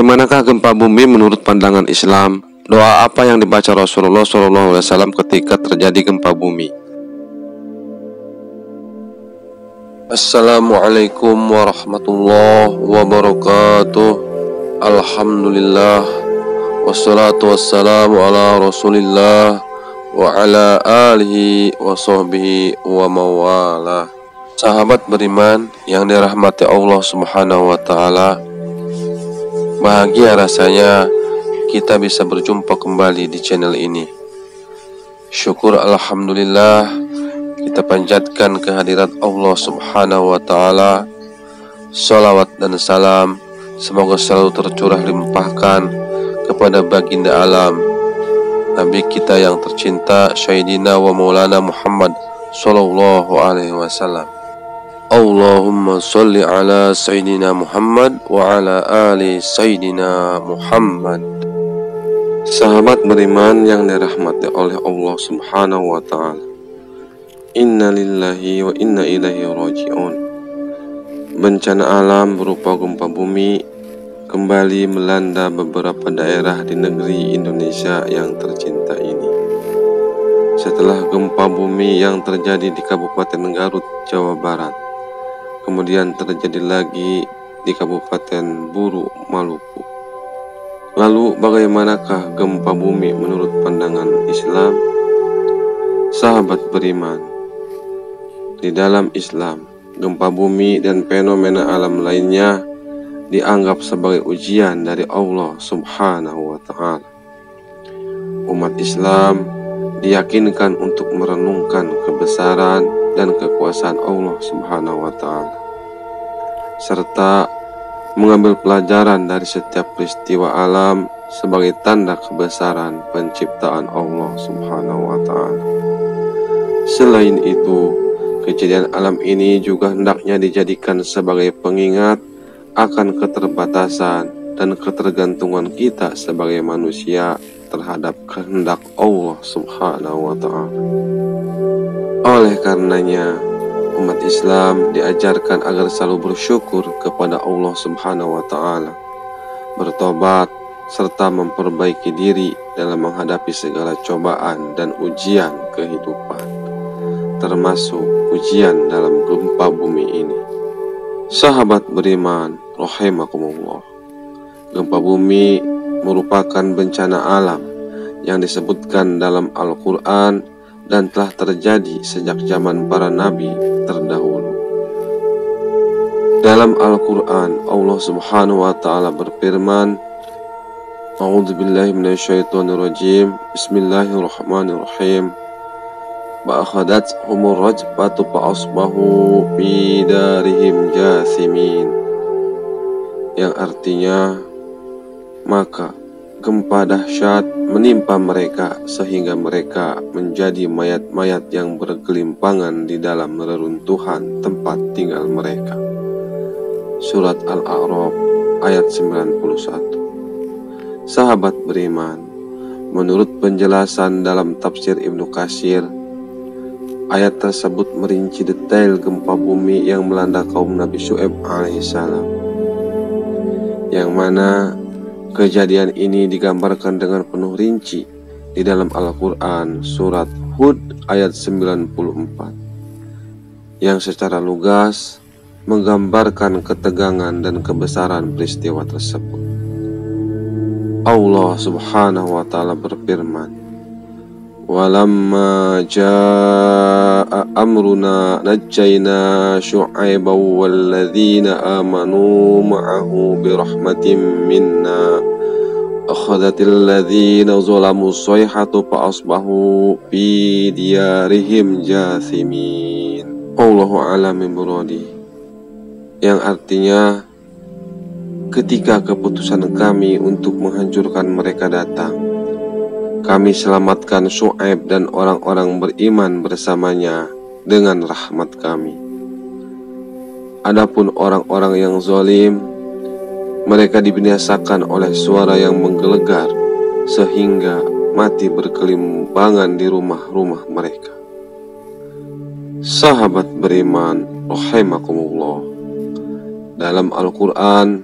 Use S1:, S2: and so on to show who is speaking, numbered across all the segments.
S1: Bagaimanakah gempa bumi menurut pandangan Islam? Doa apa yang dibaca Rasulullah SAW ketika terjadi gempa bumi? Assalamualaikum warahmatullahi wabarakatuh. Alhamdulillah, wassalatu wassalamu ala rasulillah wa ala alihi wa sahbihi wa mawalah. Sahabat beriman yang dirahmati Allah Subhanahu wa ta'ala, bahagia rasanya kita bisa berjumpa kembali di channel ini. Syukur alhamdulillah, kita panjatkan kehadirat Allah Subhanahu wa ta'ala. Salawat dan salam semoga selalu tercurah limpahkan kepada baginda alam, Nabi kita yang tercinta, Sayyidina wa Maulana Muhammad sallallahu alaihi wasallam. Allahumma salli ala Sayyidina Muhammad wa ala ali Sayyidina Muhammad. Sahabat beriman yang dirahmati oleh Allah Subhanahu wa ta'ala, inna lillahi wa inna ilaihi raji'un. Bencana alam berupa gempa bumi kembali melanda beberapa daerah di negeri Indonesia yang tercinta ini. Setelah gempa bumi yang terjadi di Kabupaten Garut, Jawa Barat, kemudian terjadi lagi di Kabupaten Buru, Maluku. Lalu bagaimanakah gempa bumi menurut pandangan Islam? Sahabat beriman, di dalam Islam, gempa bumi dan fenomena alam lainnya dianggap sebagai ujian dari Allah Subhanahu wa ta'ala. Umat Islam diyakinkan untuk merenungkan kebesaran dan kekuasaan Allah Subhanahu wa ta'ala, serta mengambil pelajaran dari setiap peristiwa alam sebagai tanda kebesaran penciptaan Allah Subhanahu wa ta'ala. Selain itu, kejadian alam ini juga hendaknya dijadikan sebagai pengingat akan keterbatasan dan ketergantungan kita sebagai manusia terhadap kehendak Allah Subhanahu wa ta'ala. Oleh karenanya, umat Islam diajarkan agar selalu bersyukur kepada Allah Subhanahu wa ta'ala, bertobat, serta memperbaiki diri dalam menghadapi segala cobaan dan ujian kehidupan, termasuk ujian dalam gempa bumi ini. Sahabat beriman rahimakumullah, gempa bumi merupakan bencana alam yang disebutkan dalam Al-Quran dan telah terjadi sejak zaman para nabi terdahulu. Dalam Al-Quran, Allah Subhanahu wa ta'ala berfirman, A'udzubillahi minasyaitonirrajim, Bismillahirrahmanirrahim, Ba'akhadatshumur rajfatu fa'asbahu fi darihim jathimin, yang artinya, maka gempa dahsyat menimpa mereka sehingga mereka menjadi mayat-mayat yang bergelimpangan di dalam reruntuhan tempat tinggal mereka. Surat Al-A'raf ayat 91. Sahabat beriman, menurut penjelasan dalam tafsir Ibnu Katsir, ayat tersebut merinci detail gempa bumi yang melanda kaum Nabi Syu'aib alaihissalam, yang mana kejadian ini digambarkan dengan penuh rinci di dalam Al-Quran surat Hud ayat 94, yang secara lugas menggambarkan ketegangan dan kebesaran peristiwa tersebut. Allah Subhanahu wa ta'ala berfirman, Walamma jaa'a amruna najjayna Syu'aiban walladzina amanu ma'ahu birahmatin minna akhadhatil ladzina zalamu sayhatu fa'asbahu fi diyarihim jathimin. Allahu a'lam bimuradi, yang artinya, ketika keputusan kami untuk menghancurkan mereka datang, kami selamatkan Syu'aib dan orang-orang beriman bersamanya dengan rahmat kami. Adapun orang-orang yang zalim, mereka dibinasakan oleh suara yang menggelegar sehingga mati berkelimpangan di rumah-rumah mereka. Sahabat beriman rahimakumullah, dalam Al-Quran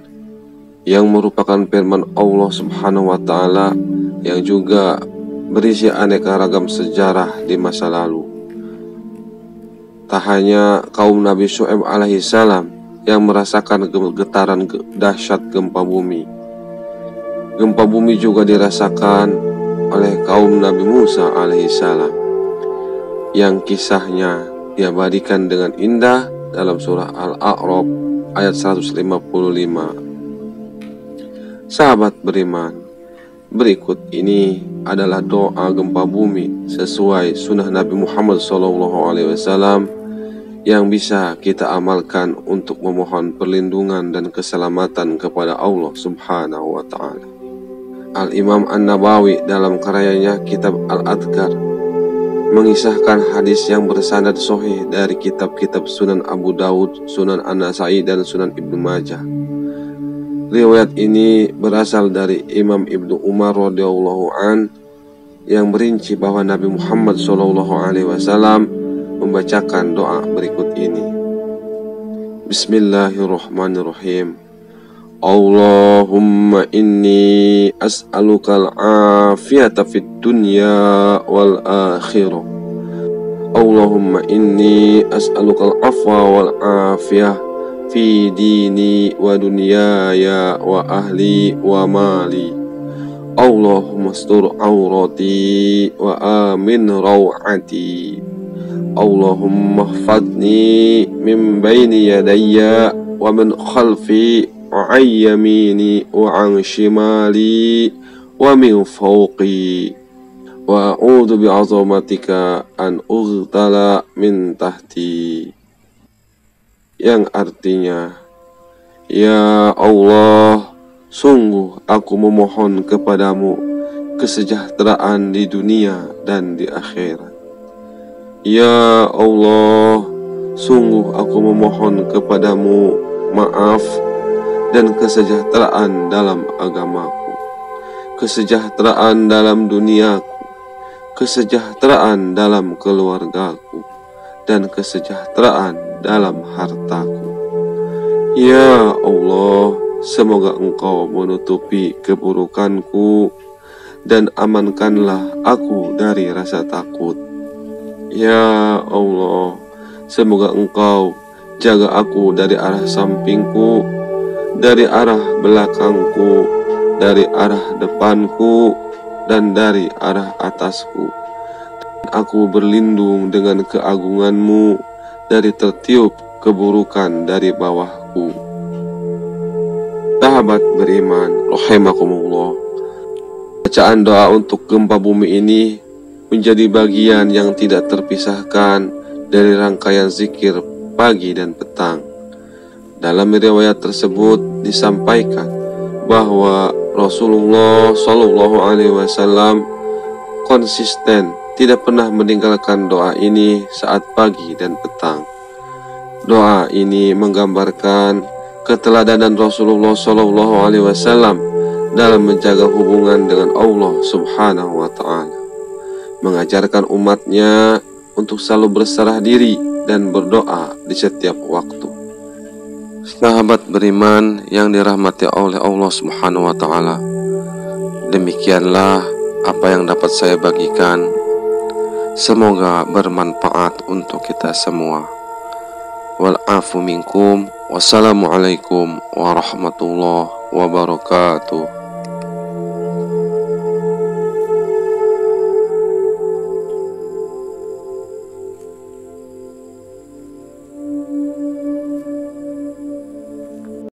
S1: yang merupakan firman Allah Subhanahu wa Ta'ala, yang juga berisi aneka ragam sejarah di masa lalu. Tak hanya kaum Nabi Syu'aib alaihissalam yang merasakan getaran dahsyat gempa bumi. Gempa bumi juga dirasakan oleh kaum Nabi Musa alaihissalam, yang kisahnya diabadikan dengan indah dalam surah Al-A'raf ayat 155. Sahabat beriman, berikut ini adalah doa gempa bumi sesuai sunnah Nabi Muhammad SAW yang bisa kita amalkan untuk memohon perlindungan dan keselamatan kepada Allah Subhanahu wa Ta'ala. Al-Imam An-Nabawi dalam karyanya Kitab Al-Adhkar mengisahkan hadis yang bersanad sahih dari kitab-kitab Sunan Abu Dawud, Sunan An-Nasai, dan Sunan Ibnu Majah. Riwayat ini berasal dari Imam Ibnu Umar radhiyallahu an yang merinci bahwa Nabi Muhammad SAW membacakan doa berikut ini. Bismillahirrahmanirrahim. Allahumma inni as'alukal afiyata fid dunya wal akhirah. Allahumma inni as'alukal afwa wal afiyah fi dini wa dunyaya wa ahli wa mali. Allahumma astur awrati wa amin rawati. Allahumma hfadni min bayni yadayya wa min khalfi wa an yamini wa an shimali wa min fawqi. Wa a'udzu bi'azamatika an ughtala min tahti. Yang artinya, ya Allah, sungguh aku memohon kepadamu kesejahteraan di dunia dan di akhirat. Ya Allah, sungguh aku memohon kepadamu maaf dan kesejahteraan dalam agamaku, kesejahteraan dalam duniaku, kesejahteraan dalam keluargaku, dan kesejahteraan dalam hartaku. Ya Allah, semoga Engkau menutupi keburukanku dan amankanlah aku dari rasa takut. Ya Allah, semoga Engkau jaga aku dari arah sampingku, dari arah belakangku, dari arah depanku, dan dari arah atasku. Aku berlindung dengan keagungan-Mu dari tertiup keburukan dari bawahku. Sahabat beriman, rahimakumullah, bacaan doa untuk gempa bumi ini menjadi bagian yang tidak terpisahkan dari rangkaian zikir pagi dan petang. Dalam riwayat tersebut disampaikan bahwa Rasulullah SAW konsisten tidak pernah meninggalkan doa ini saat pagi dan petang. Doa ini menggambarkan keteladanan Rasulullah SAW dalam menjaga hubungan dengan Allah Subhanahu wa Ta'ala, mengajarkan umatnya untuk selalu berserah diri dan berdoa di setiap waktu. Sahabat beriman yang dirahmati oleh Allah Subhanahu wa Ta'ala, demikianlah apa yang dapat saya bagikan. Semoga bermanfaat untuk kita semua. Wal afu minkum. Wassalamualaikum warahmatullahi wabarakatuh.